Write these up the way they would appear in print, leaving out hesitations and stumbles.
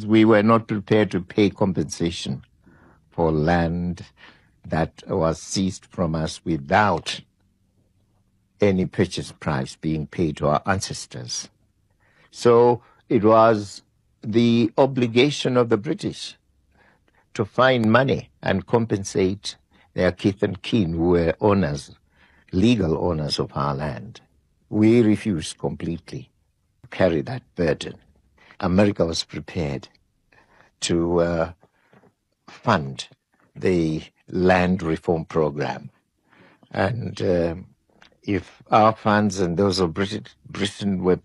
we were not prepared to pay compensation for land that was seized from us without any purchase price being paid to our ancestors. So it was the obligation of the British to find money and compensate their kith and kin who were owners, legal owners of our land. We refused completely to carry that burden. America was prepared to fund the land reform program. And if our funds and those of Britain were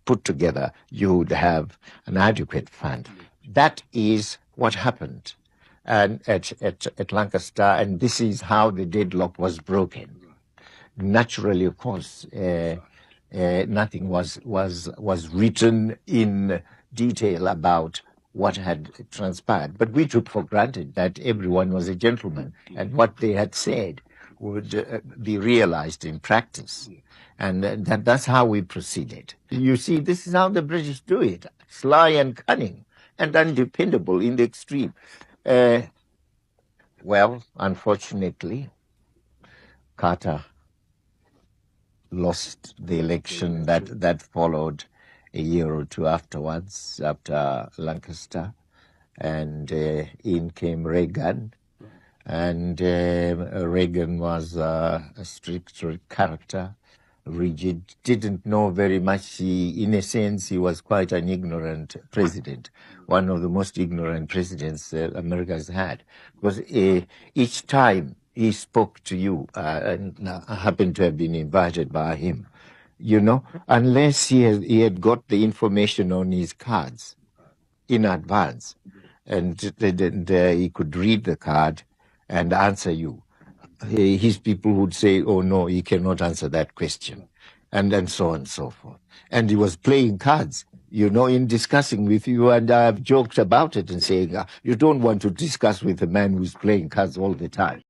put together, you would have an adequate fund. That is what happened at Lancaster, and this is how the deadlock was broken. Naturally, of course, nothing was written in detail about what had transpired, but we took for granted that everyone was a gentleman, and what they had said would be realized in practice. And that's how we proceeded. You see, this is how the British do it: sly and cunning and undependable in the extreme. Well, unfortunately, Carter lost the election that followed a year or two afterwards, after Lancaster, and in came Reagan. And Reagan was a strict character, rigid, didn't know very much. In a sense, he was quite an ignorant president, one of the most ignorant presidents America has had. Because each time he spoke to you, and I happened to have been invited by him, you know, unless he had got the information on his cards in advance, and he could read the card and answer you, his people would say, oh no, he cannot answer that question, and so on and so forth. And he was playing cards, you know, in discussing with you, and I've joked about it and saying, you don't want to discuss with a man who's playing cards all the time.